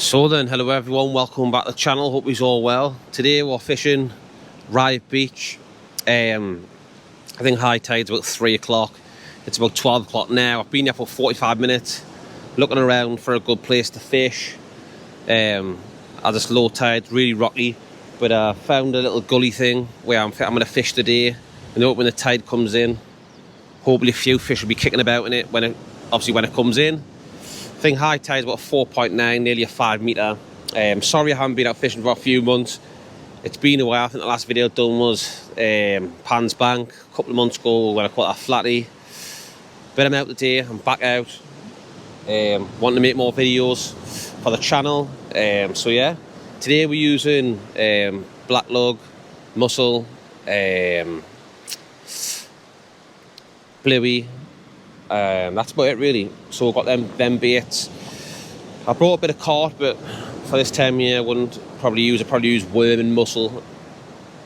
So then, hello everyone, welcome back to the channel, hope you're all well. Today we're fishing Ryhope Beach. I think high tide's about 3 o'clock. It's about 12 o'clock now. I've been here for 45 minutes, looking around for a good place to fish. At this low tide, really rocky, but I found a little gully thing where I'm going to fish today. And hope when the tide comes in, hopefully a few fish will be kicking about in it when it comes in. I think high tide is about 4.9, nearly a 5 metre. Sorry I haven't been out fishing for a few months. It's been a while. I think the last video I've done was Pans Bank a couple of months ago when I caught a flatty. But I'm out today, I'm back out. Wanting to make more videos for the channel. So yeah, today we're using black lug, mussel, bluey. That's about it really. So I've got them baits. I brought a bit of carp, but for this time of year I wouldn't probably use worm and mussel,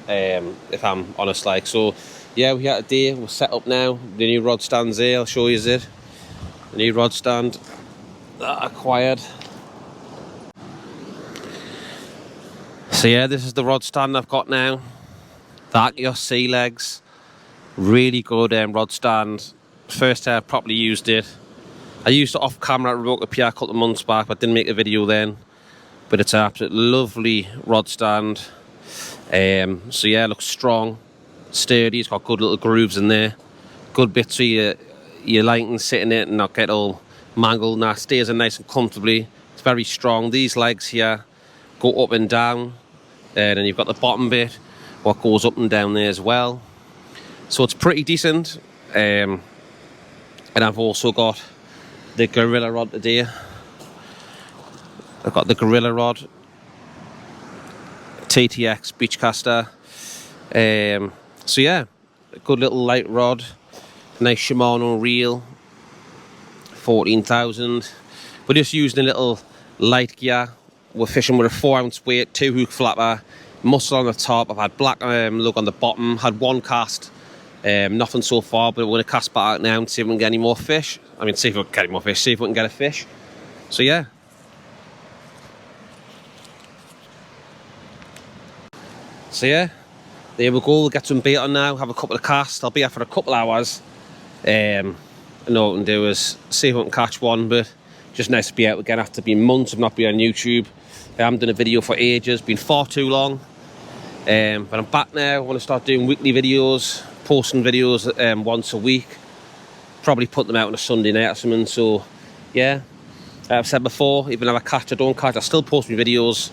if I'm honest. Like, so yeah, we're here today, we're set up now. The new rod stand's there, I'll show you it. The new rod stand that I acquired. So yeah, this is the rod stand I've got now. That your sea legs, really good rod stand. First time I properly used it. I used it off camera at Ryhope a couple of months back, but didn't make a video then. But it's an absolutely lovely rod stand. So yeah, it looks strong, sturdy. It's got good little grooves in there. Good bits so your line can sit in it and not get all mangled. Now it stays in nice and comfortably. It's very strong. These legs here go up and down, and then you've got the bottom bit what goes up and down there as well. So it's pretty decent. And I've also got the Gorilla rod today. I've got the Gorilla rod, TTX Beachcaster. So yeah, a good little light rod, nice Shimano reel, 14,000. We're just using a little light gear. We're fishing with a 4-ounce weight, 2-hook flapper, mussel on the top. I've had black lug on the bottom. Had one cast. Nothing so far, but we're going to cast back out now and see if we can get any more fish. I mean, see if we can get any more fish, see if we can get a fish. So yeah. So yeah, there we go. We'll get some bait on now, have a couple of casts. I'll be here for a couple of hours. And all we can do is see if we can catch one, but just nice to be out again after being months of not being on YouTube. I haven't done a video for ages, been far too long. But I'm back now. I want to start doing weekly videos. Posting videos once a week, probably put them out on a Sunday night or something. So yeah, I've said before, even if I catch or don't catch, I still post my videos,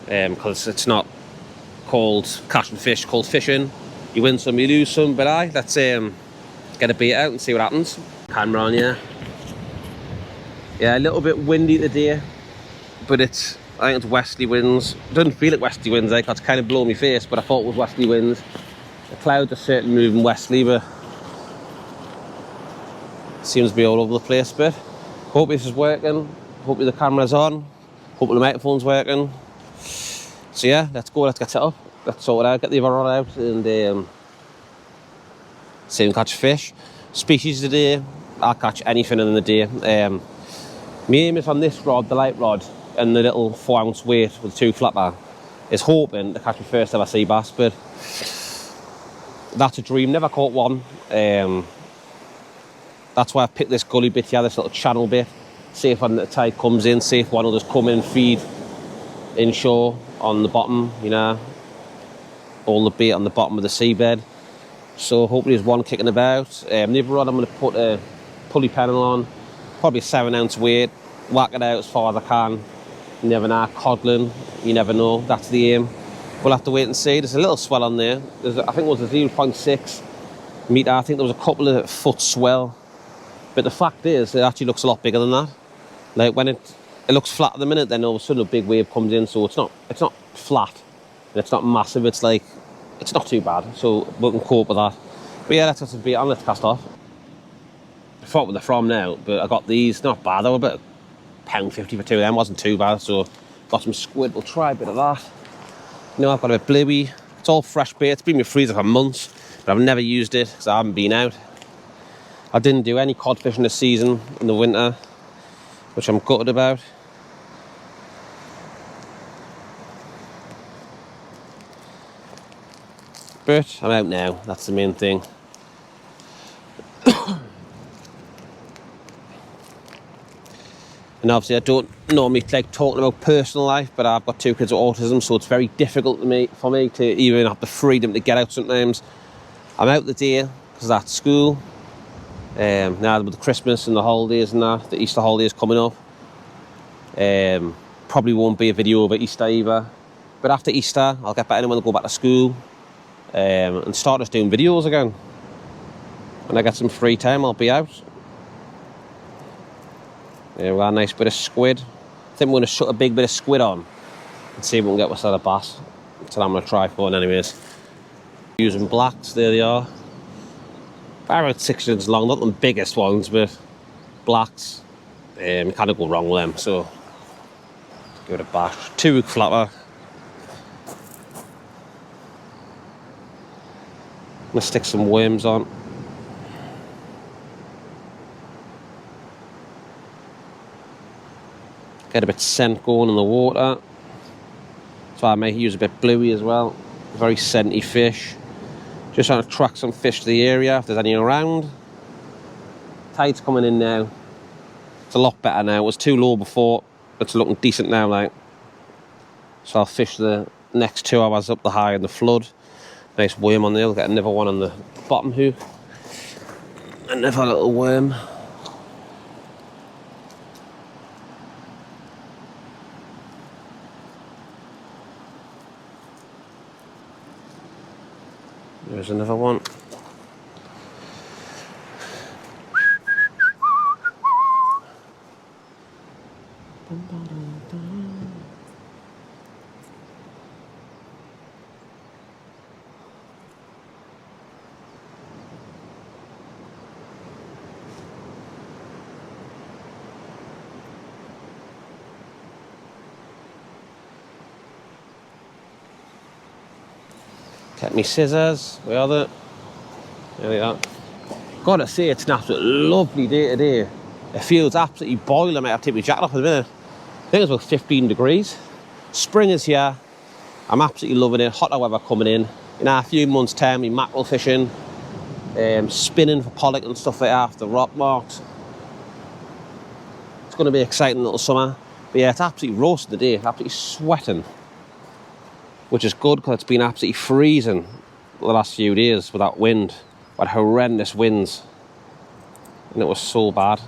because it's not called catching fish, called fishing. You win some, you lose some. But let's get a bait out and see what happens. Camera on, yeah, a little bit windy today, but I think it's westerly winds. It doesn't feel like westerly winds, like it's kind of blowing my face, but I thought it was westerly winds. The clouds are certainly moving westerly, but seems to be all over the place. But hope this is working. Hopefully the camera's on. Hopefully the microphone's working. So yeah, let's go. Let's get set up. Let's sort it out. Get the other rod out and see if we can catch fish. Species today, I'll catch anything in the day. My aim is on this rod, the light rod, and the little 4-ounce weight with 2 flapper. Is hoping to catch my first ever sea bass, but that's a dream. Never caught one. That's why I picked this gully bit here, this little channel bit. See if when the tide comes in, see if one will just come in and feed inshore on the bottom, you know, all the bait on the bottom of the seabed. So hopefully there's one kicking about. The other rod I'm going to put a pulley panel on, probably a 7-ounce weight, whack it out as far as I can. You never know, codling, you never know. That's the aim. We'll have to wait and see. There's a little swell on there. I think it was a 0.6 metre. I think there was a couple of foot swell. But the fact is, it actually looks a lot bigger than that. Like when it looks flat at the minute, then all of a sudden a big wave comes in. So it's not flat. And it's not massive. It's like, it's not too bad. So we can cope with that. But yeah, let's get some bait on. Let's cast off. I forgot where they're from now, but I got these. Not bad. They were about £1.50 for 2 of them. Wasn't too bad. So got some squid. We'll try a bit of that. You know, I've got a bit bluey. It's all fresh bait. It's been in my freezer for months, but I've never used it because I haven't been out. I didn't do any cod fishing this season in the winter, which I'm gutted about. But I'm out now, that's the main thing. And obviously I don't normally like talking about personal life, but I've got 2 kids with autism, so it's very difficult for me to even have the freedom to get out sometimes. I'm out today because that's school. Now with the Christmas and the holidays and that, the Easter holidays coming up. Probably won't be a video over Easter either. But after Easter, I'll get back in when I go back to school and start just doing videos again. When I get some free time, I'll be out. Yeah, we've got a nice bit of squid. I think we're going to shut a big bit of squid on and see if we can get what's out of bass. That's what I'm going to try for anyways. Using blacks, there they are. About 6 inches long, not the biggest ones, but blacks. You can't go wrong with them, so let's give it a bash. 2 hook flapper. I'm going to stick some worms on. Get a bit of scent going in the water. So I may use a bit bluey as well. Very scenty fish. Just trying to attract some fish to the area if there's any around. Tide's coming in now. It's a lot better now. It was too low before. It's looking decent now, like. So I'll fish the next 2 hours up the high in the flood. Nice worm on there. I'll get another one on the bottom hook. Another little worm. There's another one. Get me scissors. Where are they? There they are. Gotta say, it's an absolutely lovely day today. It feels absolutely boiling. I might have to take my jacket off in a minute. I think it's about 15 degrees. Spring is here. I'm absolutely loving it. Hotter weather coming in. In a few months' time, we mackerel fishing, spinning for pollock and stuff like that after rock marks. It's going to be an exciting little summer. But yeah, it's absolutely roasting today. Absolutely sweating. Which is good because it's been absolutely freezing the last few days with that wind. We had horrendous winds. And it was so bad.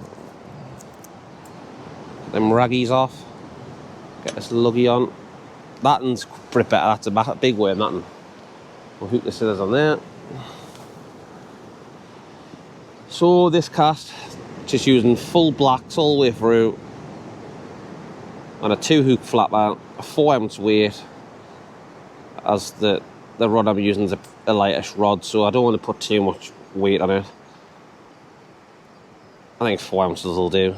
Get them raggies off. Get this luggy on. That one's pretty better. That's a big worm, that one. We'll hook the scissors on there. So this cast, just using full blacks all the way through. And a 2 hook flapper, a 4 ounce weight. As the rod I'm using is a lightish rod, so I don't want to put too much weight on it. I think 4 ounces will do.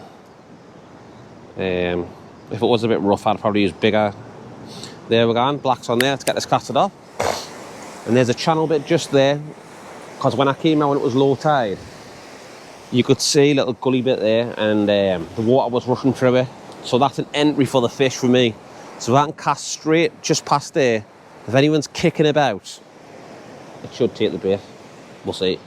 If it was a bit rough, I'd probably use bigger. There we're going, blacks on there. Let's get this casted off. And there's a channel bit just there, because when I came out when it was low tide, you could see a little gully bit there, and the water was rushing through it. So that's an entry for the fish for me. So if I can cast straight just past there, if anyone's kicking about, it should take the bait. We'll see.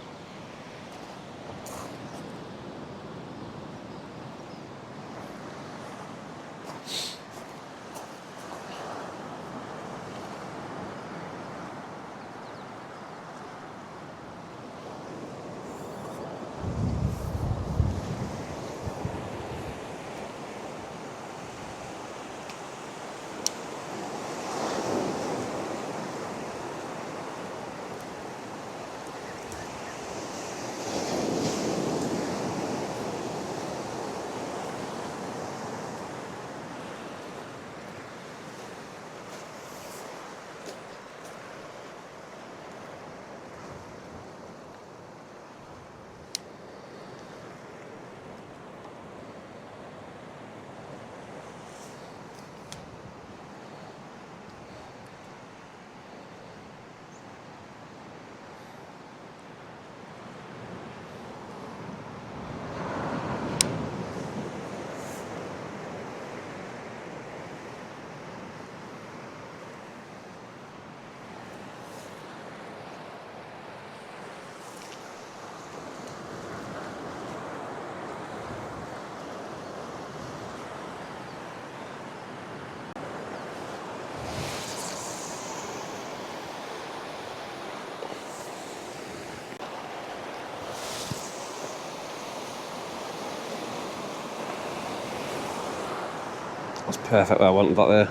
That's perfect where I wanted that there.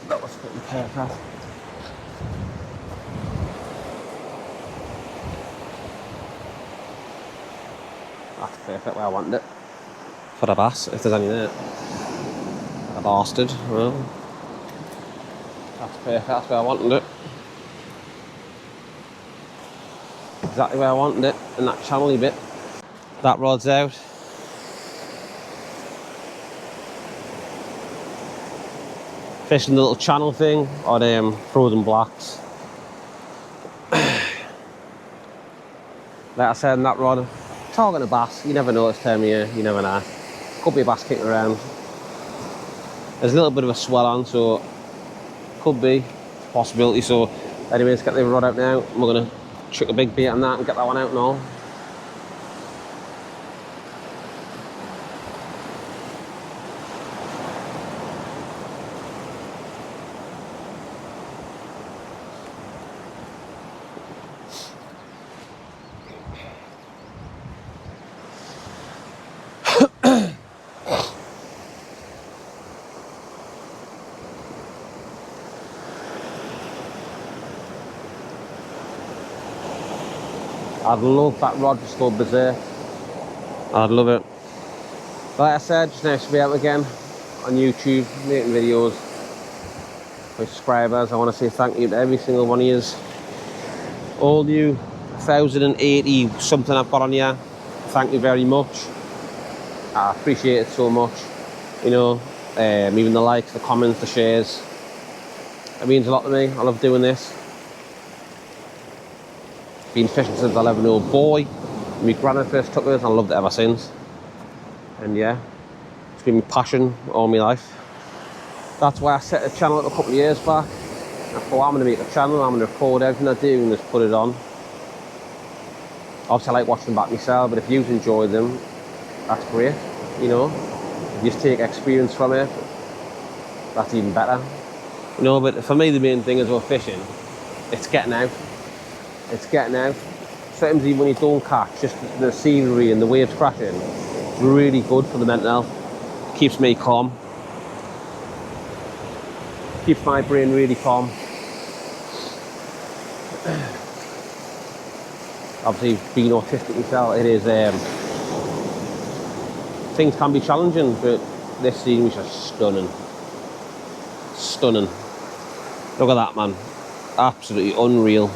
That was fucking perfect. That's perfect where I wanted it. For the bass, if there's any there. A bastard. Well, that's perfect, that's where I wanted it. Exactly where I wanted it, in that channely bit. That rod's out. Fishing the little channel thing on frozen blacks. Like I said, in that rod, targeting a bass, you never know this time of year, you never know. Could be a bass kicking around. There's a little bit of a swell on, so could be a possibility. So anyways, get the rod out now. We're gonna chuck a big bait on that and get that one out and all. I'd love that rod just go berserk. I'd love it. Like I said, just nice to be out again on YouTube, making videos for subscribers. I want to say thank you to every single one of you. All you 1,080 something I've got on here, thank you very much. I appreciate it so much. You know, even the likes, the comments, the shares. It means a lot to me. I love doing this. Been fishing since I was 11 year old boy. My granddad first took us and I loved it ever since. And yeah, it's been my passion all my life. That's why I set the channel up a couple of years back. I thought I'm going to make a channel, I'm going to record everything I do and just put it on. Obviously I like watching them back myself, but if you enjoy them, that's great, you know. If you just take experience from it, that's even better. You know, but for me the main thing is about fishing, it's getting out. It's getting out. Sometimes even when you don't catch, just the scenery and the waves crashing, it's really good for the mental health. It keeps me calm. Keeps my brain really calm. Obviously, being autistic myself, it is things can be challenging, but this scenery is just stunning. Stunning. Look at that, man. Absolutely unreal.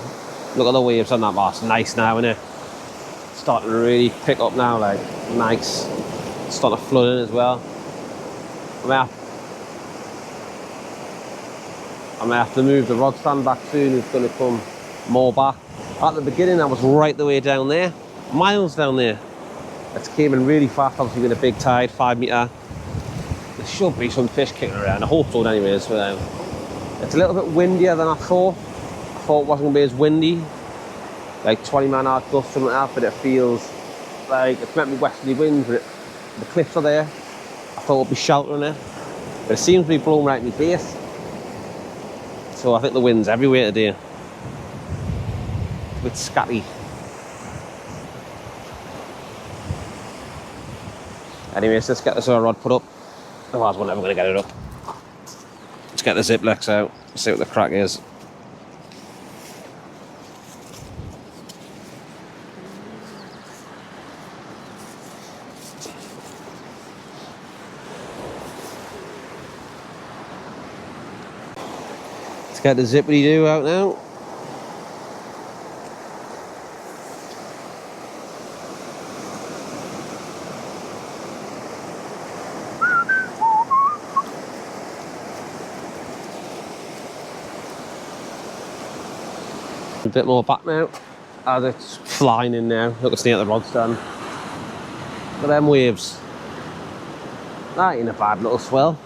Look at the waves on that bass. Nice now, isn't it? It's starting to really pick up now, like nice. It's starting to flood in as well. I may have to move the rod stand back soon. It's going to come more back. At the beginning, I was right the way down there, miles down there. It came in really fast, obviously with a big tide, 5 metre. There should be some fish kicking around. I hope so, anyways. But, it's a little bit windier than I thought. I thought it wasn't going to be as windy, like 20 mile an hour gust, something like that, but it feels like it's meant to be westerly winds, but the cliffs are there. I thought it would be sheltering it, but it seems to be blowing right in my base. So I think the wind's everywhere today. It's a bit scatty. Anyways, let's get this other rod put up. Otherwise we're never going to get it up. Let's get the Ziplex out, see what the crack is. Let's get the zippity-doo out now. A bit more back now, as it's flying in now. Look, it's near the rod stand. Look at them waves. That ain't a bad little swell.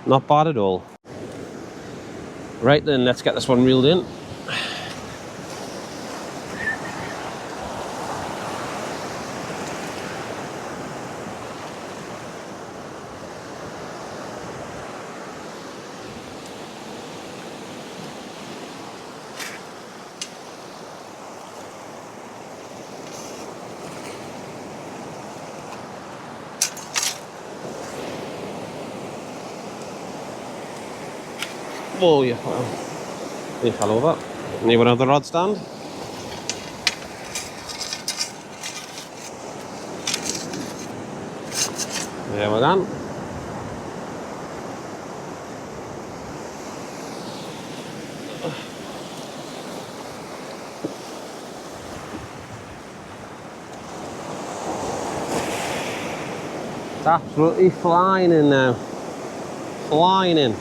Not bad at all. Right then, let's get this one reeled in. Whoa, you fell over. Anyone have the rod stand? There we're done. It's absolutely flying in now. Flying in.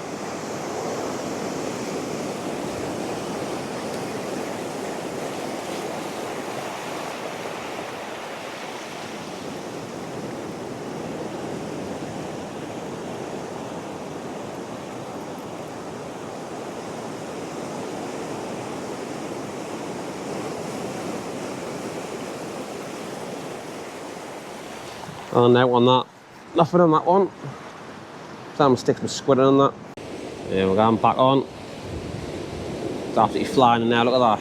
Oh, no on that. Nothing on that one. So I'm gonna stick some squid on that. There we're going back on. It's absolutely flying in now, look at that.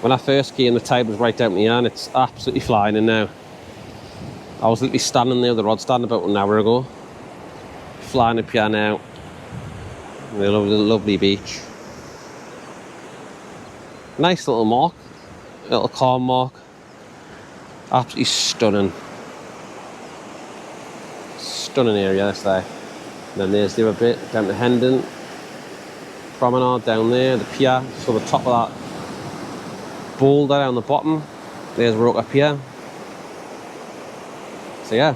When I first came, the tide was right down to the end. It's absolutely flying in now. I was literally standing there with the rod stand about an hour ago. Flying up here now. The lovely beach. Nice little mark. Little calm mark. Absolutely stunning. Stunning area this day. And then there's the other bit down to Hendon. Promenade down there, the pier. So the top of that boulder down the bottom. There's rock up here. So yeah.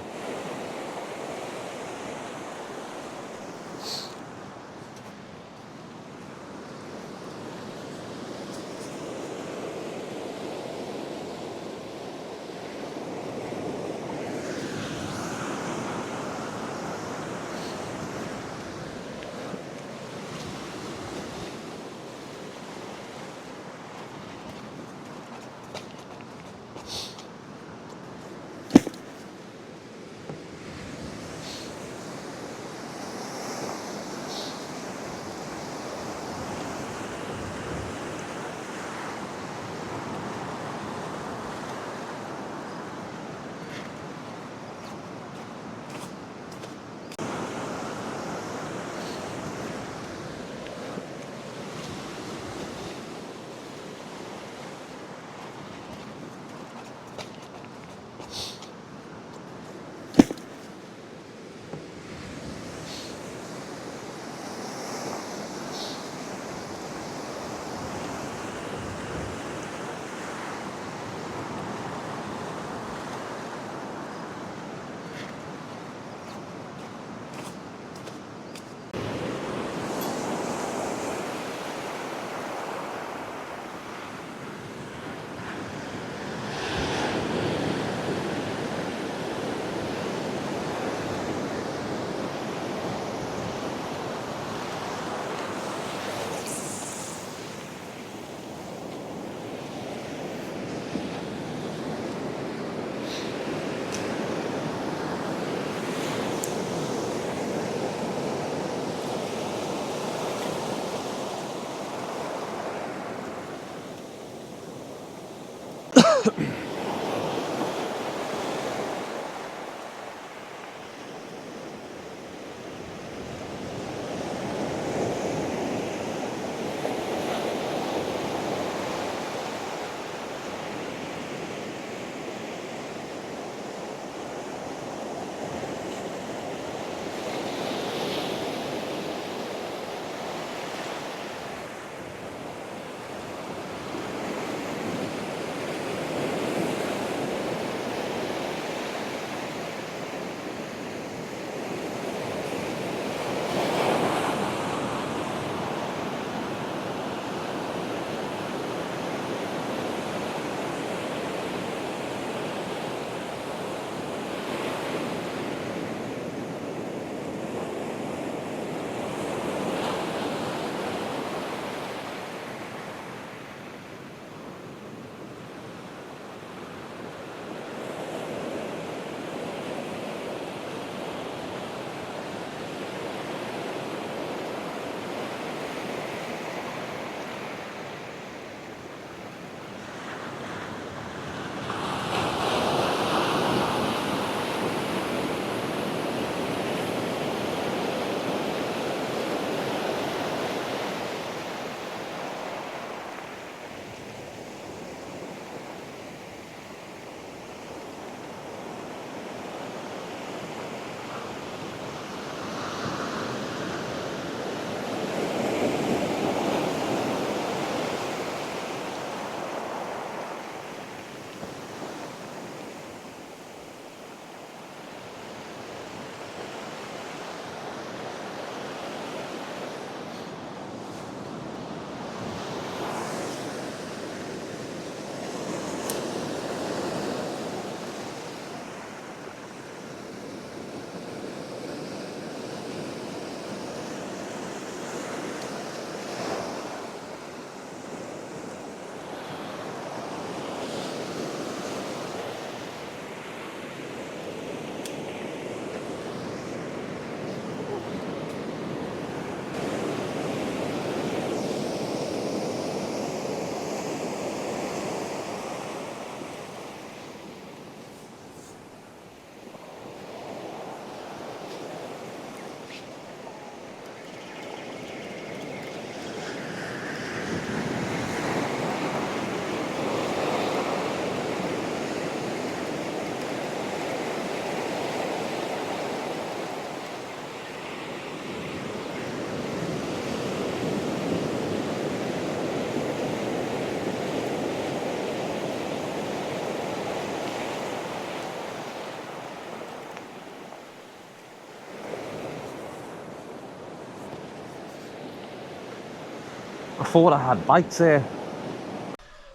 thought I had bites there.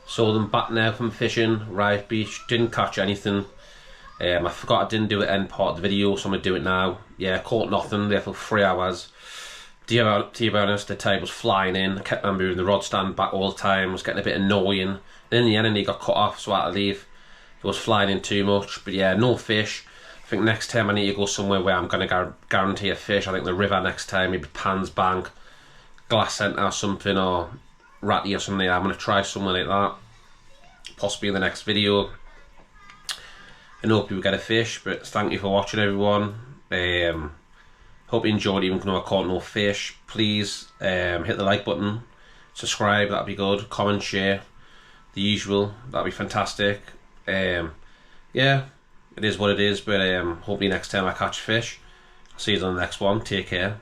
So I'm back now from fishing, Ryhope Beach. Didn't catch anything. I forgot I didn't do it end part of the video, so I'm going to do it now. Yeah, caught nothing there for 3 hours. To be honest, the tide was flying in. I kept on moving the rod stand back all the time. It was getting a bit annoying. And in the end, it got cut off, so I had to leave. It was flying in too much. But yeah, no fish. I think next time I need to go somewhere where I'm going to guarantee a fish. I think the river next time, maybe Pans Bank, Glass Centre or something, or Ratty or something. I'm going to try somewhere like that. Possibly in the next video. And hope you get a fish. But thank you for watching, everyone. Hope you enjoyed, even though I caught no fish. Please hit the like button, subscribe, that'd be good, comment, share, the usual, that'd be fantastic. Yeah, it is what it is, but hopefully next time I catch fish. I'll see you on the next one. Take care.